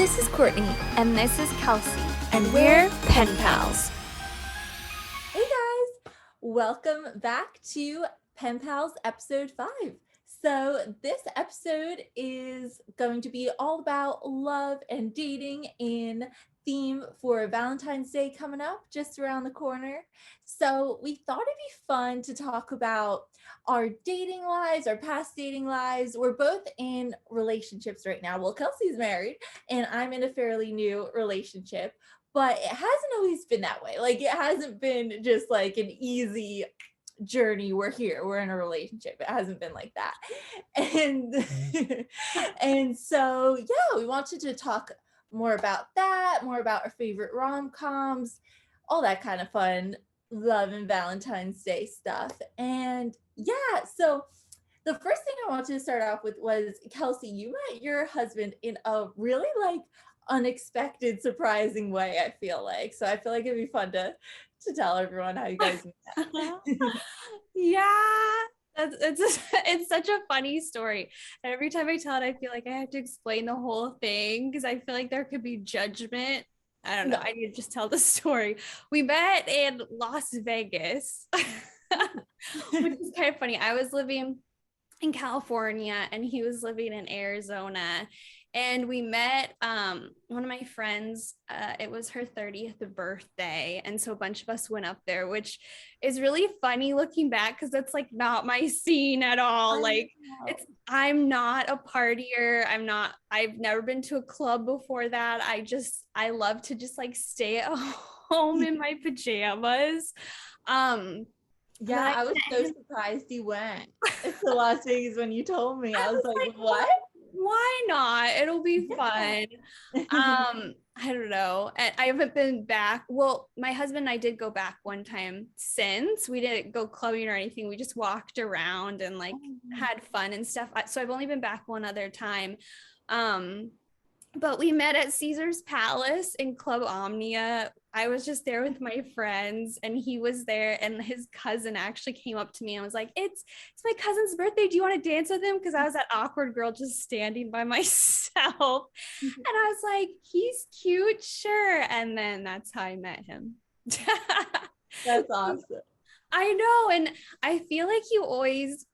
This is Courtney, And this is Kelsie. and we're Pen Pals. Hey guys, welcome back to Pen Pals episode 5. So this episode is going to be all about love and dating in theme for Valentine's Day coming up just around the corner. So we thought it'd be fun to talk about our dating lives, our past dating lives. We're both in relationships right now. Well, Kelsey's married and I'm in a fairly new relationship. But it hasn't always been that way. Like, it hasn't been just like an easy journey. We're in a relationship. It hasn't been like that. And and so yeah, we wanted to talk more about that, more about our favorite rom-coms, all that kind of fun love and Valentine's Day stuff. And yeah, so the first thing I wanted to start off with was, Kelsey, you met your husband in a really unexpected, surprising way, I feel like. So I feel like it'd be fun to tell everyone how you guys met. Yeah, it's such a funny story. And every time I tell it, I feel like I have to explain the whole thing because I feel like there could be judgment. I don't know. No. I need to just tell the story. We met in Las Vegas, which is kind of funny. I was living in California and he was living in Arizona. And we met one of my friends, it was her 30th birthday. And so a bunch of us went up there, which is really funny looking back because that's like not my scene at all. I'm not a partier. I've never been to a club before that. I love to just like stay at home in my pajamas. Yeah, I was so surprised you went to Las Vegas when you told me. I was like, what? Why not? It'll be fun. I don't know. I haven't been back. Well, my husband and I did go back one time since. We didn't go clubbing or anything. We just walked around and had fun and stuff. So I've only been back one other time. But we met at Caesar's Palace in Club Omnia. I was just there with my friends and he was there, and his cousin actually came up to me and was like, it's my cousin's birthday. Do you want to dance with him? Because I was that awkward girl just standing by myself. And I was like, he's cute, sure. And then that's how I met him. That's awesome. I know. And I feel like you always,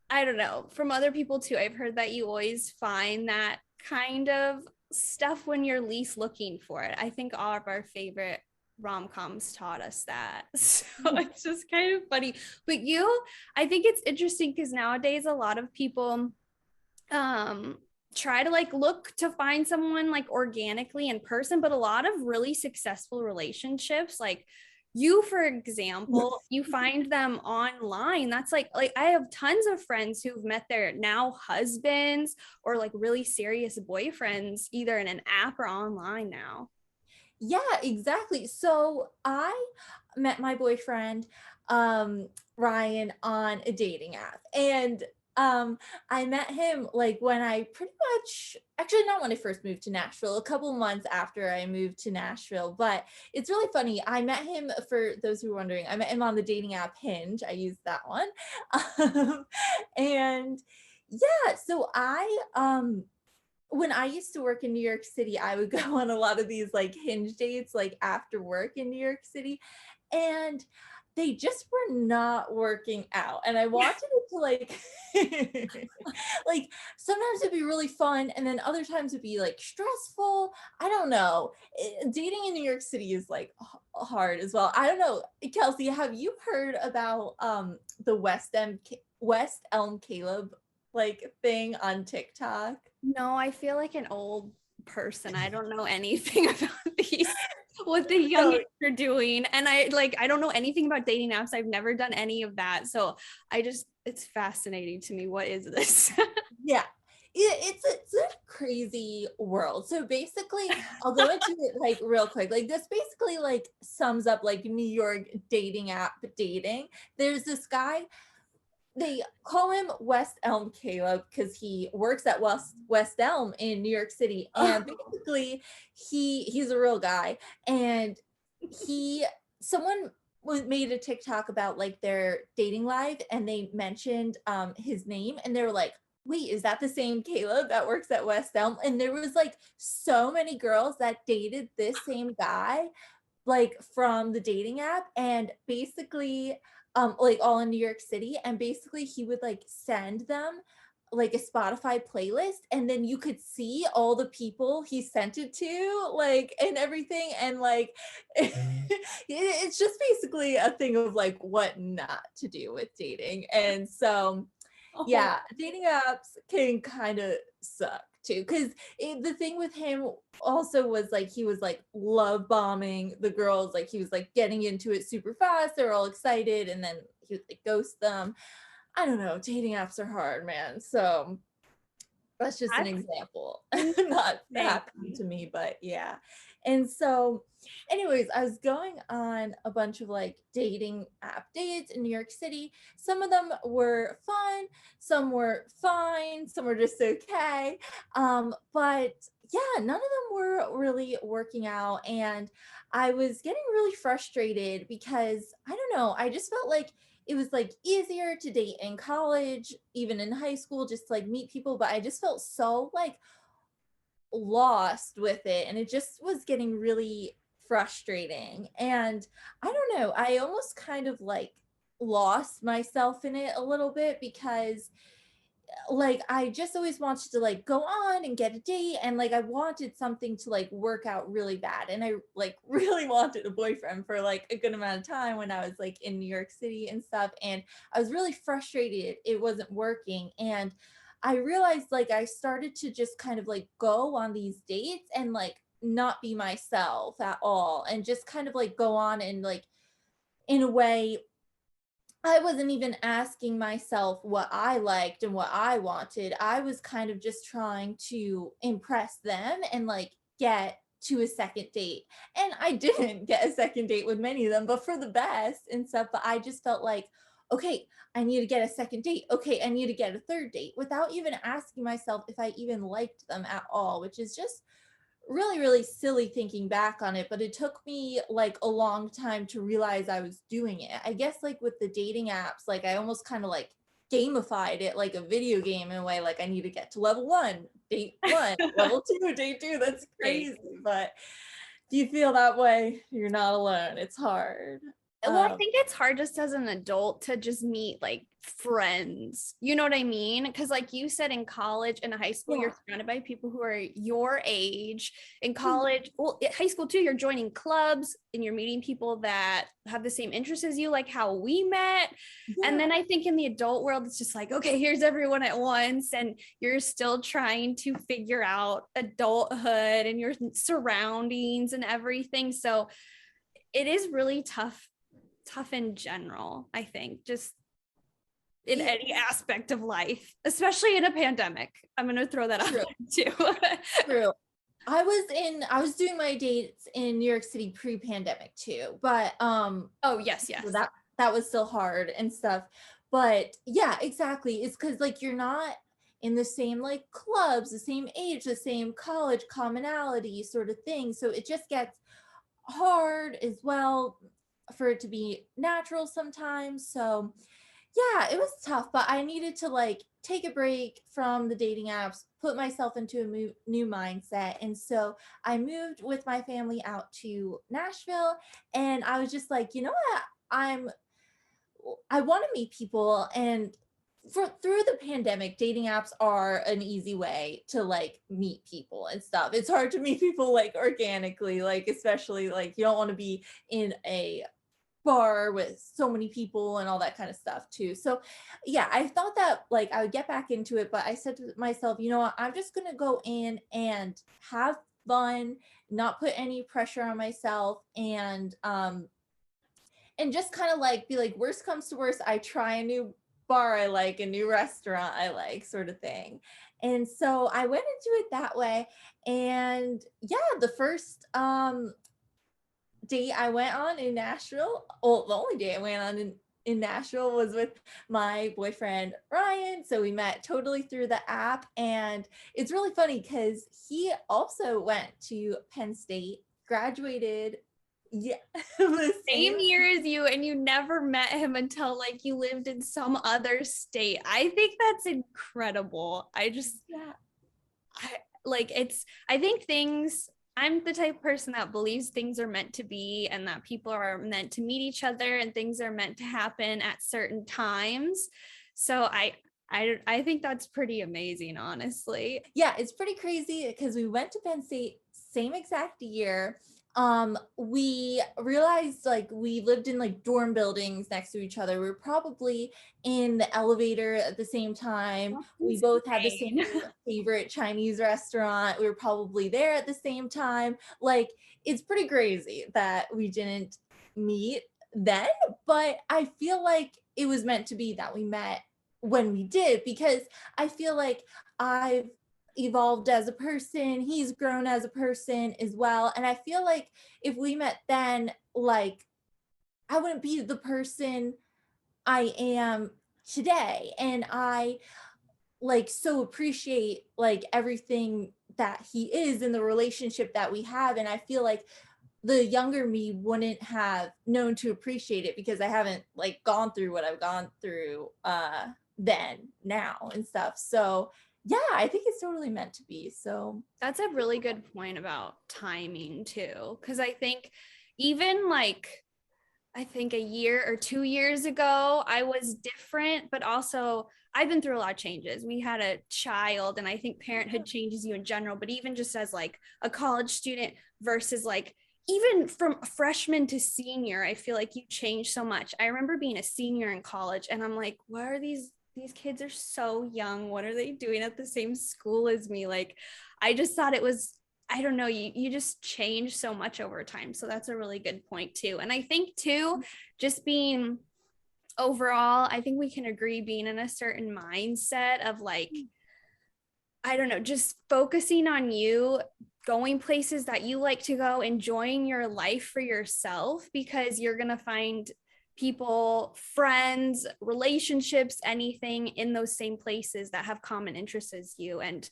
I don't know, from other people too, I've heard that you always find that kind of stuff when you're least looking for it. I think all of our favorite rom-coms taught us that. So it's just kind of funny. But I think it's interesting because nowadays a lot of people try to look to find someone organically in person, but a lot of really successful relationships, you, for example, you find them online. That's like I have tons of friends who've met their now husbands or really serious boyfriends, either in an app or online now. Yeah, exactly. So I met my boyfriend, Ryan, on a dating app. And I met him when I pretty much, actually not when I first moved to Nashville, a couple months after I moved to Nashville. But it's really funny. I met him, for those who are wondering, I met him on the dating app Hinge. I used that one. And yeah, so when I used to work in New York City, I would go on a lot of these Hinge dates after work in New York City, and they just were not working out. And I wanted it to sometimes it'd be really fun, and then other times it'd be stressful. I don't know. Dating in New York City is hard as well. I don't know. Kelsey, have you heard about the West Elm Caleb thing on TikTok? No, I feel like an old person. I don't know anything about these, what the young are doing. And I don't know anything about dating apps. I've never done any of that. So it's fascinating to me. What is this? Yeah. It's a crazy world. So basically, I'll go into it real quick. This basically sums up New York dating app dating. There's this guy, they call him West Elm Caleb because he works at West Elm in New York City. And basically he's a real guy. And someone made a TikTok about their dating life, and they mentioned his name, and they were like, wait, is that the same Caleb that works at West Elm? And there was like so many girls that dated this same guy, like from the dating app, and basically like all in New York City, and basically he would like send them like a Spotify playlist, and then you could see all the people he sent it to, like, and everything, and like it's just basically a thing of like what not to do with dating. And so Oh, yeah, dating apps can kind of suck too, because the thing with him also was like he was like love bombing the girls, like he was like getting into it super fast, they're all excited, and then he would like ghost them. I don't know, dating apps are hard, man. So that's just an that's example. Not interesting. happening to me, but yeah. And so anyways, I was going on a bunch of like dating app dates in New York City. Some of them were fun, some were fine, some were just okay. But yeah, none of them were really working out, and I was getting really frustrated because I don't know, I just felt like it was like easier to date in college, even in high school, just to like meet people. But I just felt so like lost with it, and it just was getting really frustrating. And I don't know, I almost kind of like lost myself in it a little bit, because like I just always wanted to like go on and get a date, and like I wanted something to like work out really bad, and I like really wanted a boyfriend for like a good amount of time when I was like in New York City and stuff, and I was really frustrated it wasn't working. And I realized like I started to just kind of like go on these dates and like not be myself at all, and just kind of like go on and like in a way I wasn't even asking myself what I liked and what I wanted. I was kind of just trying to impress them and like get to a second date. And I didn't get a second date with many of them, but for the best and stuff. But I just felt like, okay, I need to get a second date. Okay, I need to get a third date, without even asking myself if I even liked them at all, which is just really, really silly thinking back on it. But it took me like a long time to realize I was doing it. I guess like with the dating apps, like I almost kind of like gamified it like a video game in a way. Like I need to get to level one, date one, level two, date two. That's Right. crazy. But do you feel that way? You're not alone. It's hard. Well, I think it's hard just as an adult to just meet like friends. You know what I mean? Because, like you said, in college and high school, Yeah. you're surrounded by people who are your age. In college, well, at high school too, you're joining clubs and you're meeting people that have the same interests as you, like how we met. And Yeah. then I think in the adult world, it's just like, okay, here's everyone at once. And you're still trying to figure out adulthood and your surroundings and everything. So it is really tough in general, I think, just in It, any aspect of life, especially in a pandemic. I'm going to throw that out true. there too. True. I was doing my dates in New York City pre-pandemic too, but Oh, yes, so yes. that was still hard and stuff. But yeah, exactly. It's because like you're not in the same like clubs, the same age, the same college commonality sort of thing. So it just gets hard as well for it to be natural sometimes. So yeah, it was tough, but I needed to like take a break from the dating apps, put myself into a new mindset. And so I moved with my family out to Nashville, and I was just like, you know what? I want to meet people, and through the pandemic, dating apps are an easy way to like meet people and stuff. It's hard to meet people like organically, like especially like you don't want to be in a bar with so many people and all that kind of stuff too. So yeah, I thought that like I would get back into it, but I said to myself, you know what, I'm just gonna go in and have fun, not put any pressure on myself, and just kind of like be like, worst comes to worst, I try a new bar I like, a new restaurant I like, sort of thing. And so I went into it that way. And yeah, the first date I went on in Nashville, well, the only date I went on in Nashville was with my boyfriend Ryan. So we met totally through the app. And it's really funny because he also went to Penn State, graduated Yeah. The Same year as you, and you never met him until like you lived in some other state. I think that's incredible. Yeah. I think things, I'm the type of person that believes things are meant to be and that people are meant to meet each other and things are meant to happen at certain times. So I think that's pretty amazing, honestly. Yeah, it's pretty crazy because we went to Penn State same exact year. We realized like we lived in like dorm buildings next to each other. We were probably in the elevator at the same time. We That's both had the insane. same favorite Chinese restaurant. We were probably there at the same time. Like, it's pretty crazy that we didn't meet then, but I feel like it was meant to be that we met when we did, because I feel like I've evolved as a person, he's grown as a person as well. And I feel like if we met then, like, I wouldn't be the person I am today. And I like so appreciate like everything that he is in the relationship that we have. And I feel like the younger me wouldn't have known to appreciate it because I haven't like gone through what I've gone through then now and stuff. So yeah, I think it's totally meant to be. So That's a really good point about timing too. Cause I think even like, I think a year or 2 years ago, I was different, but also I've been through a lot of changes. We had a child, and I think parenthood changes you in general, but even just as like a college student versus like even from freshman to senior, I feel like you change so much. I remember being a senior in college, and I'm like, what are these kids are so young. What are they doing at the same school as me? Like, I just thought it was, I don't know, you just change so much over time. So that's a really good point too. And I think too, just being overall, I think we can agree being in a certain mindset of like, I don't know, just focusing on you, going places that you like to go, enjoying your life for yourself, because you're going to find people, friends, relationships, anything in those same places that have common interests as you. And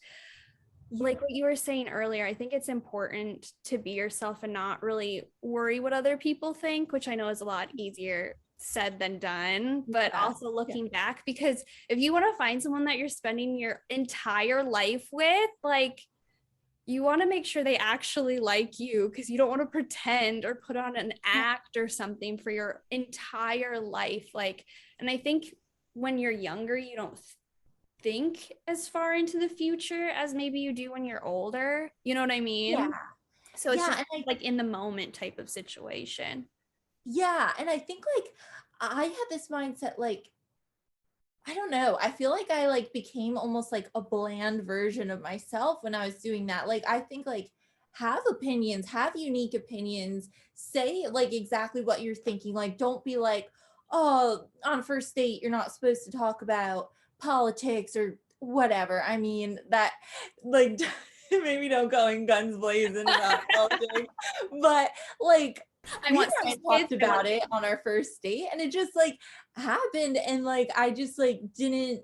like what you were saying earlier, I think it's important to be yourself and not really worry what other people think, which I know is a lot easier said than done, but also looking back, because if you want to find someone that you're spending your entire life with, like, you want to make sure they actually like you, because you don't want to pretend or put on an act or something for your entire life. Like, and I think when you're younger, you don't think as far into the future as maybe you do when you're older. You know what I mean? yeah. So it's just And like in the moment type of situation. and I think like I had this mindset like I don't know. I feel like I like became almost like a bland version of myself when I was doing that. Like I think like have opinions, have unique opinions, say like exactly what you're thinking. Like don't be like, "Oh, on first date you're not supposed to talk about politics or whatever." I mean, that like maybe don't go in guns blazing about politics, but like I we want and I six talked kids. about it on our first date and it just like happened and like I just like didn't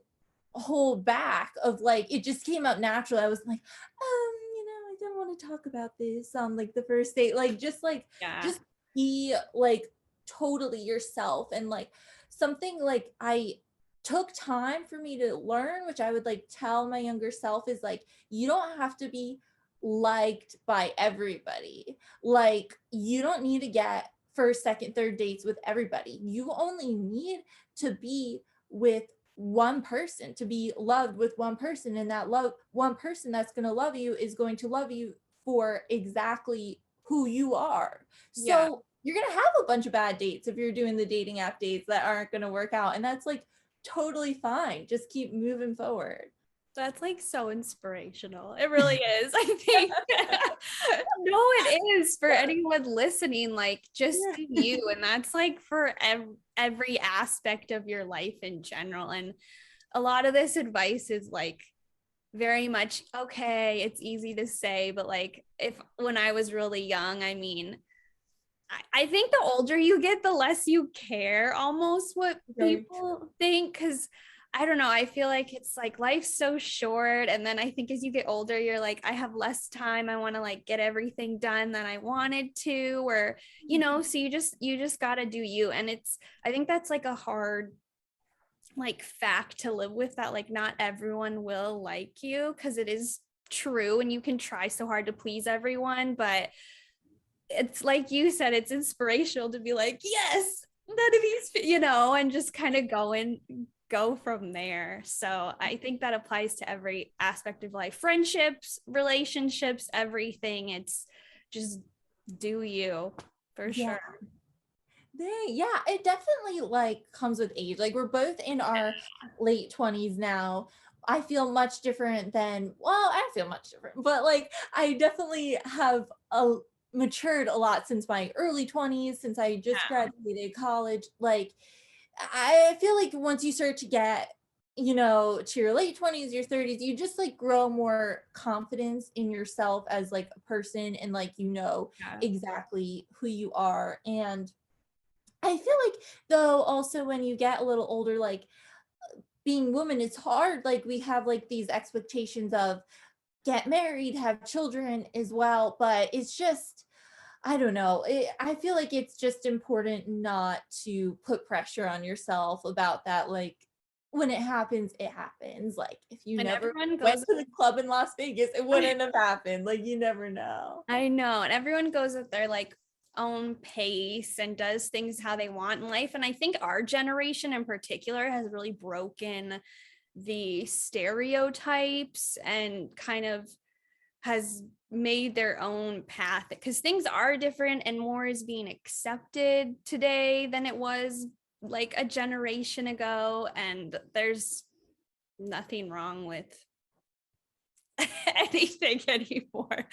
hold back of like it just came up naturally. I was like, I don't want to talk about this on like the first date. Like Yeah. just be like totally yourself. And like something like I took time for me to learn, which I would like tell my younger self is like, you don't have to be liked by everybody. Like you don't need to get first, second, third dates with everybody. You only need to be with one person, to be loved with one person, and that love one person that's going to love you is going to love you for exactly who you are. Yeah. So you're going to have a bunch of bad dates if you're doing the dating app dates that aren't going to work out, and that's like totally fine. Just keep moving forward. That's like so inspirational. It really is. I think no, it is for anyone listening. Like, just Yeah. be you, and that's like for every aspect of your life in general. And a lot of this advice is like very much okay. It's easy to say, but like if when I was really young, I mean, I think the older you get, the less you care almost what Very people think. Because I don't know. I feel like it's like life's so short. And then I think as you get older, you're like, I have less time. I want to like get everything done that I wanted to, or, so you just got to do you. And I think that's like a hard like fact to live with, that like not everyone will like you, because it is true and you can try so hard to please everyone, but it's like you said, it's inspirational to be like, yes, none of these, and just kind of go from there. So I think that applies to every aspect of life, friendships, relationships, everything. It's just do you, for sure. Yeah, it definitely like comes with age. Like we're both in our late 20s now. I feel much different than, well, I don't feel much different, but like I definitely have matured a lot since my early 20s, since I just graduated college. Like I feel like once you start to get, to your late 20s, your 30s, you just like grow more confidence in yourself as like a person, and like exactly who you are. And I feel like, though, also when you get a little older, like being woman, it's hard. Like we have like these expectations of get married, have children as well. But it's just, I don't know. I feel like it's just important not to put pressure on yourself about that. Like when it happens, it happens. Like if you And never everyone went goes, to the club in Las Vegas, it wouldn't have happened. Like you never know. I know, and everyone goes at their like own pace and does things how they want in life. And I think our generation in particular has really broken the stereotypes and kind of has made their own path, because things are different and more is being accepted today than it was like a generation ago. And there's nothing wrong with anything anymore.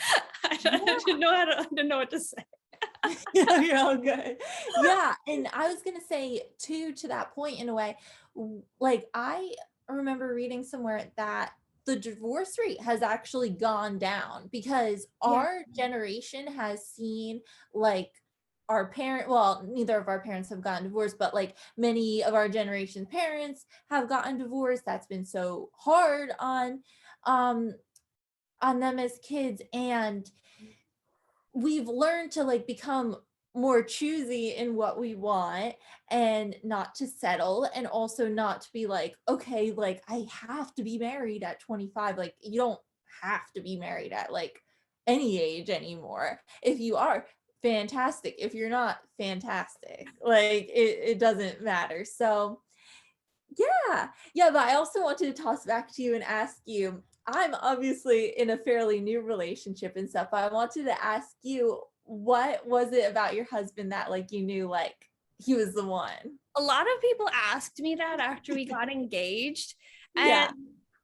I didn't know what to say. You're all good. Yeah, and I was gonna say too, to that point, in a way, like I remember reading somewhere that the divorce rate has actually gone down because our generation has seen like well, neither of our parents have gotten divorced, but like many of our generation's parents have gotten divorced. That's been so hard um on them as kids, and we've learned to like become more choosy in what we want and not to settle, and also not to be like, okay, like I have to be married at 25. Like you don't have to be married at like any age anymore. If you are, fantastic. If you're not, fantastic. Like it doesn't matter. So yeah, but I also wanted to toss back to you and ask you, I'm obviously in a fairly new relationship and stuff, but I wanted to ask you, what was it about your husband that like you knew like he was the one? A lot of people asked me that after we got engaged. Yeah.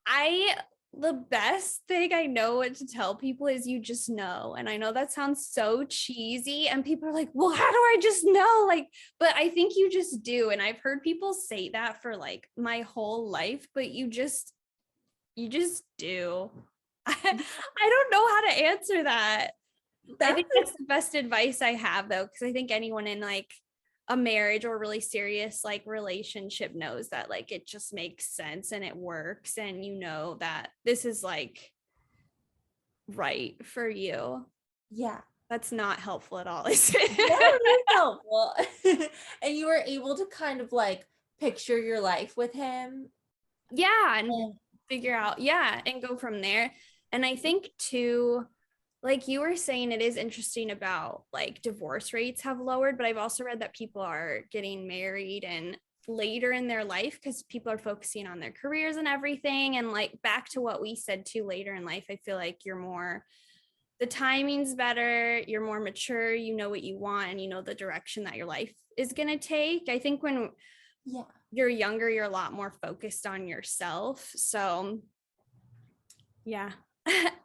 And the best thing I know what to tell people is you just know. And I know that sounds so cheesy and people are like, well, how do I just know? Like, but I think you just do. And I've heard people say that for like my whole life, but you just do. I don't know how to answer that. I think that's the best advice I have, though, because I think anyone in like a marriage or really serious like relationship knows that like it just makes sense and it works, and that this is like right for you. Yeah. That's not helpful at all, is it? No, it is helpful. And you were able to kind of like picture your life with him. Yeah, and figure out, and go from there. And I think too, like you were saying, it is interesting about like divorce rates have lowered, but I've also read that people are getting married and later in their life because people are focusing on their careers and everything. And like back to what we said too, later in life, I feel like the timing's better, you're more mature, you know what you want, and you know the direction that your life is going to take. I think when you're younger, you're a lot more focused on yourself. So yeah.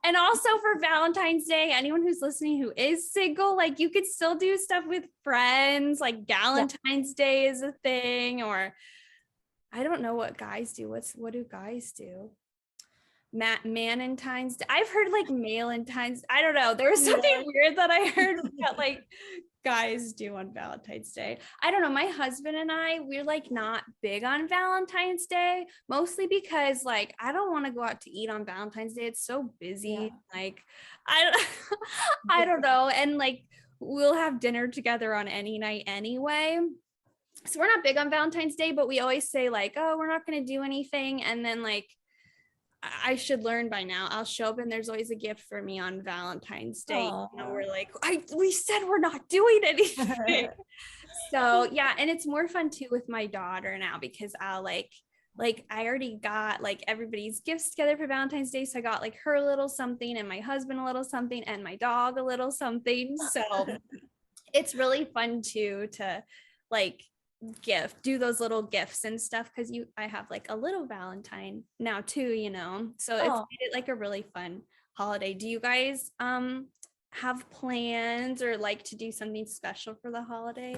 And also for Valentine's Day, anyone who's listening who is single, like you could still do stuff with friends, like Valentine's Day is a thing, or I don't know what guys do. What do guys do? Valentines. I've heard like Valentines. I don't know. There was something weird that I heard that like guys do on Valentine's Day. I don't know. My husband and we're like not big on Valentine's Day, mostly because like I don't want to go out to eat on Valentine's Day. It's so busy. Like I don't know. And like we'll have dinner together on any night anyway. So we're not big on Valentine's Day, but we always say like, oh, we're not going to do anything. And then like I should learn by now. I'll show up and there's always a gift for me on Valentine's Day. You know, we're like, we said we're not doing anything. So yeah, and it's more fun too with my daughter now because I'll like I already got like everybody's gifts together for Valentine's Day. So I got like her a little something and my husband a little something and my dog a little something. So it's really fun too to like do those little gifts and stuff because I have like a little Valentine now too, you know, so it's made it like a really fun holiday. Do you guys have plans or like to do something special for the holiday?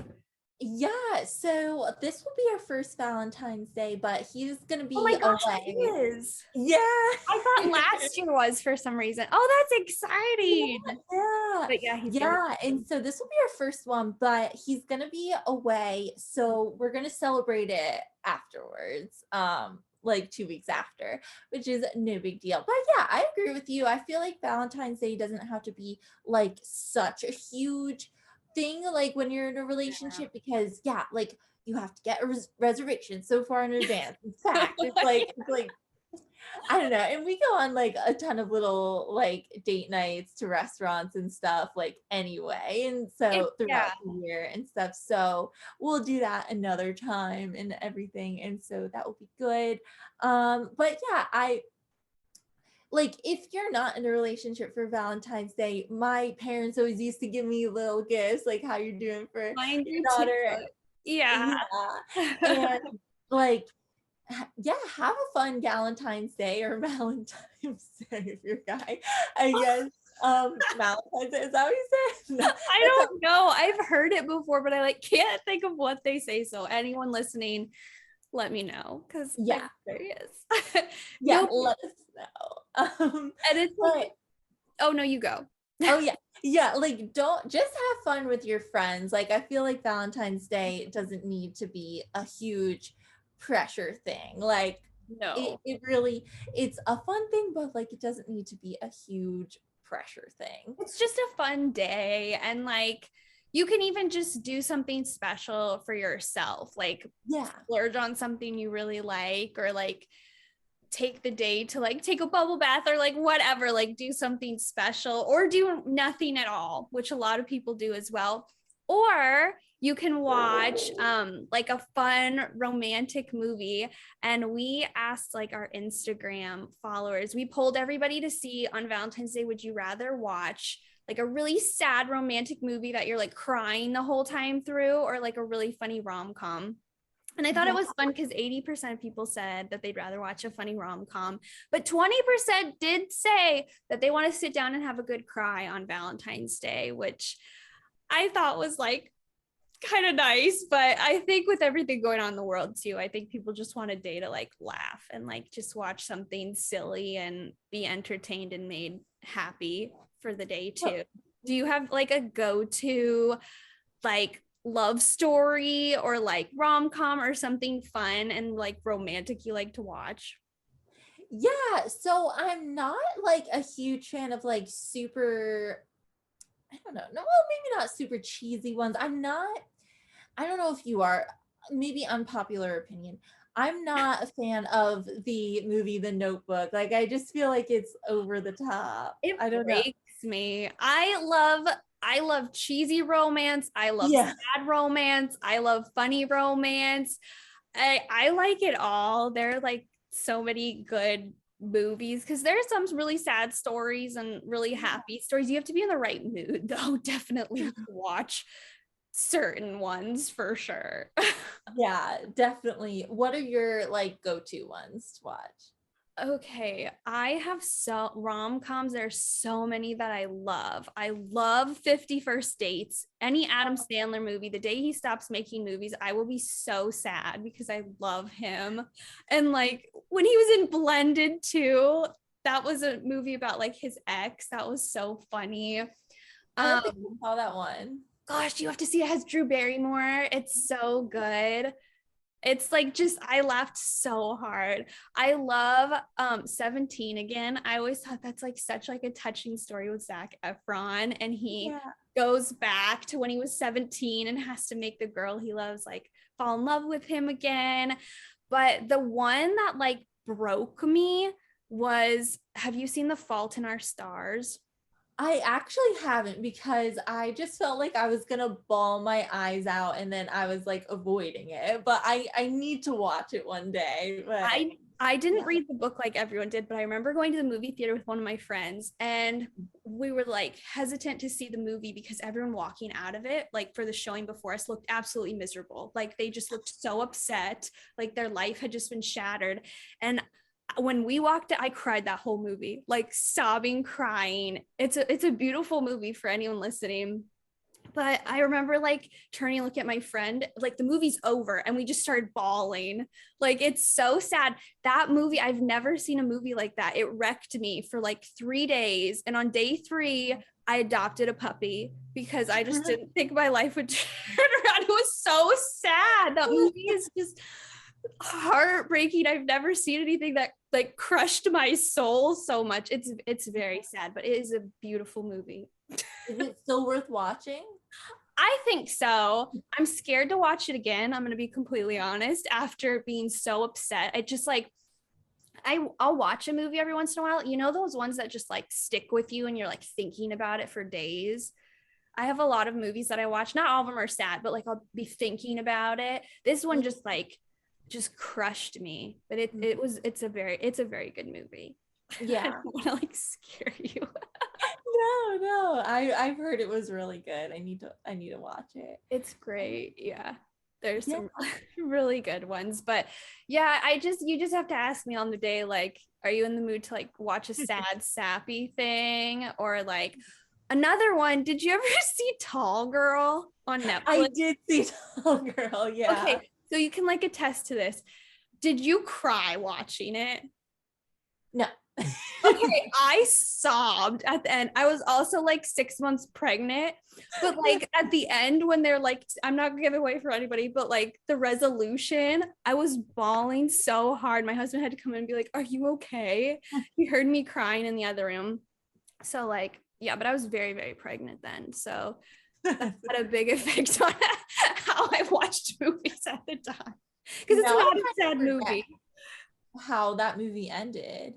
Yeah, so this will be our first Valentine's Day, but he's gonna be away. It is. Yeah. I thought last year was for some reason. Oh, that's exciting. Yeah. But yeah, and so this will be our first one, but he's gonna be away. So we're gonna celebrate it afterwards. Like 2 weeks after, which is no big deal. But yeah, I agree with you. I feel like Valentine's Day doesn't have to be like such a huge thing like when you're in a relationship because like you have to get a reservation so far in advance. In fact, it's like I don't know, and we go on like a ton of little like date nights to restaurants and stuff like anyway, and so throughout the year and stuff, so we'll do that another time and everything, and so that will be good. But yeah, I like if you're not in a relationship for Valentine's Day, my parents always used to give me little gifts, like how you're doing for your daughter. Yeah. And like, yeah, have a fun Valentine's Day or Valentine's Day if you're a guy, I guess. Valentine's Day, is that what you said? No, I don't know. I've heard it before, but I like can't think of what they say. So anyone listening, let me know because I'm curious. Yeah, let us know. And it's like, oh no, you go. Yeah, like don't just have fun with your friends. Like I feel like Valentine's Day doesn't need to be a huge pressure thing. Like no, it really, it's a fun thing, but like it doesn't need to be a huge pressure thing. It's just a fun day, and like you can even just do something special for yourself, like splurge on something you really like, or like take the day to like take a bubble bath or like whatever, like do something special, or do nothing at all, which a lot of people do as well. Or you can watch like a fun romantic movie. And we asked like our Instagram followers, we polled everybody to see on Valentine's Day, would you rather watch like a really sad romantic movie that you're like crying the whole time through, or like a really funny rom-com? And I thought it was fun because 80% of people said that they'd rather watch a funny rom-com, but 20% did say that they want to sit down and have a good cry on Valentine's Day, which I thought was like kind of nice. But I think with everything going on in the world too, I think people just want a day to like laugh and like just watch something silly and be entertained and made happy for the day too. Do you have like a go-to like love story or like rom-com or something fun and like romantic you like to watch? Yeah, so I'm not like a huge fan of like super, I don't know, no, well, maybe not super cheesy ones. I don't know if you are, maybe unpopular opinion, I'm not a fan of the movie The Notebook. Like I just feel like it's over the top. I don't know. Me. I love cheesy romance. I love sad romance. I love funny romance. I like it all. There are like so many good movies because there's some really sad stories and really happy stories. You have to be in the right mood though, definitely to watch certain ones for sure. Yeah, definitely. What are your like go-to ones to watch? Okay, I have so rom-coms. There's so many that I love. I love 50 First Dates. Any Adam Sandler movie, the day he stops making movies, I will be so sad because I love him. And like when he was in Blended too, that was a movie about like his ex. That was so funny. I don't think I saw that one. Gosh, you have to see it. It has Drew Barrymore. It's so good. It's like just I laughed so hard. I love 17 again. I always thought that's like such like a touching story with Zac Efron, and he goes back to when he was 17 and has to make the girl he loves like fall in love with him again. But the one that like broke me was, have you seen The Fault in Our Stars? I actually haven't, because I just felt like I was gonna bawl my eyes out, and then I was like avoiding it. But I need to watch it one day. But I didn't read the book like everyone did, but I remember going to the movie theater with one of my friends, and we were like hesitant to see the movie because everyone walking out of it, like for the showing before us, looked absolutely miserable. Like they just looked so upset, like their life had just been shattered. And when we walked I cried that whole movie, like sobbing, crying. It's a beautiful movie for anyone listening. But I remember like turning and looking at my friend, like the movie's over and we just started bawling. Like it's so sad. That movie, I've never seen a movie like that. It wrecked me for like 3 days. And on day 3, I adopted a puppy because I just didn't think my life would turn around. It was so sad. That movie is just heartbreaking. I've never seen anything that like crushed my soul so much. It's very sad, but it is a beautiful movie. is it still worth watching? I think so. I'm scared to watch it again. I'm going to be completely honest. After being so upset, I just like, I'll watch a movie every once in a while. You know, those ones that just like stick with you and you're like thinking about it for days. I have a lot of movies that I watch. Not all of them are sad, but like I'll be thinking about it. This one just crushed me. But it's a very good movie. Yeah. I don't want to like scare you. No, I've heard it was really good. I need to watch it. It's great. Yeah. There's some really good ones. But yeah, you just have to ask me on the day, like, are you in the mood to like watch a sad, sappy thing? Or like another one, did you ever see Tall Girl on Netflix? I did see Tall Girl, yeah. Okay, so you can like attest to this. Did you cry watching it? No. Okay, I sobbed at the end. I was also like 6 months pregnant, but like at the end when they're like, I'm not gonna give away for anybody, but like the resolution, I was bawling so hard. My husband had to come in and be like, are you okay? He heard me crying in the other room. So like, yeah, but I was very, very pregnant then. So that had a big effect on how I watched movies at the time. Because it's not a sad movie. How that movie ended.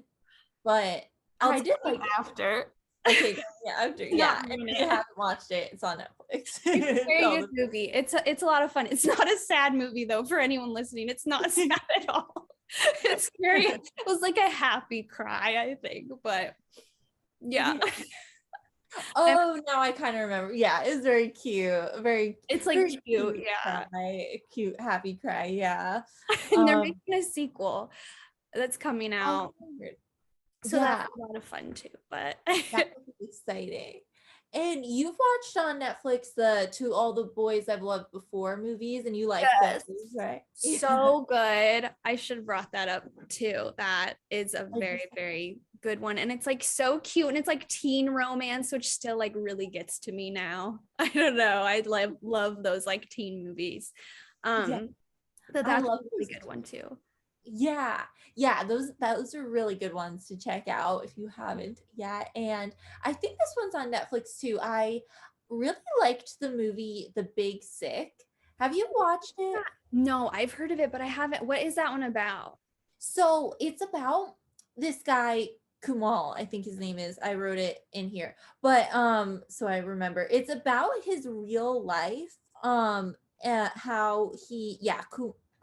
But I did like after. Okay, yeah, after. Yeah, if you haven't watched it, it's on Netflix. It's a very good movie. It's a lot of fun. It's not a sad movie though for anyone listening. It's not sad at all. It's very. It was like a happy cry, I think. But yeah. Oh, now I kind of remember. Yeah, it's very cute. It's like very cute. Yeah. Cry, cute, happy cry. Yeah. And they're making a sequel that's coming out. So that's a lot of fun too, but that's exciting. And you've watched on Netflix the To All the Boys I've Loved Before movies, and you like those, right? So good. I should have brought that up too. That is a very, very good one. And it's like so cute, and it's like teen romance, which still like really gets to me now. I don't know. I love those like teen movies. But that's a really good one too. Yeah, those are really good ones to check out if you haven't yet. And I think this one's on Netflix too. I really liked the movie The Big Sick. Have you watched it? No, I've heard of it, but I haven't. What is that one about? So it's about this guy, Kumal, I think his name is. I wrote it in here. But so I remember. It's about his real life. How he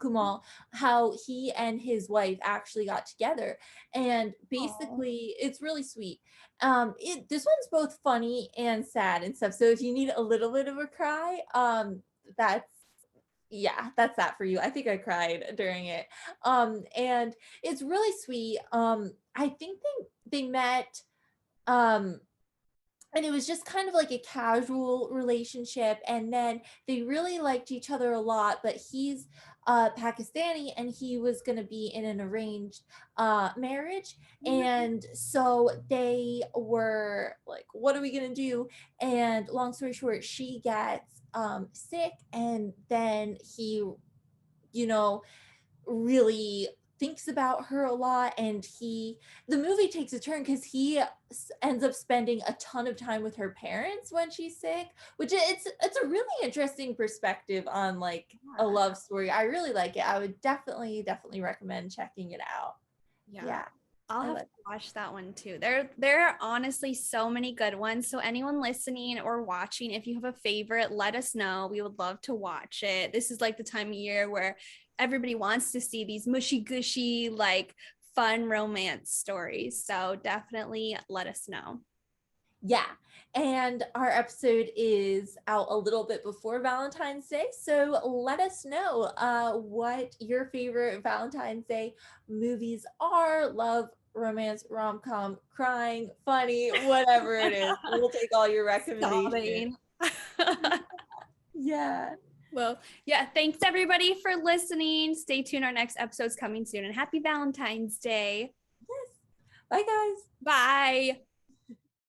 Kumal, how he and his wife actually got together, and basically it's really sweet. This one's both funny and sad and stuff, so if you need a little bit of a cry, that's that for you. I think I cried during it. And it's really sweet. I think they met and it was just kind of like a casual relationship, and then they really liked each other a lot, but he's Pakistani and he was going to be in an arranged marriage, and so they were like, what are we going to do? And long story short, she gets sick, and then he, you know, really thinks about her a lot, and the movie takes a turn because he ends up spending a ton of time with her parents when she's sick, which it's a really interesting perspective on like a love story. I really like it. I would definitely recommend checking it out. Yeah. I'll have to watch that one too. There are honestly so many good ones. So anyone listening or watching, if you have a favorite, let us know. We would love to watch it. This is like the time of year where everybody wants to see these mushy gushy, like fun romance stories. So definitely let us know. Yeah. And our episode is out a little bit before Valentine's Day. So let us know what your favorite Valentine's Day movies are. Love, romance, rom-com, crying, funny, whatever it is. We'll take all your recommendations. Yeah. Well, yeah, thanks everybody for listening. Stay tuned. Our next episode's coming soon, and happy Valentine's Day. Yes. Bye, guys. Bye.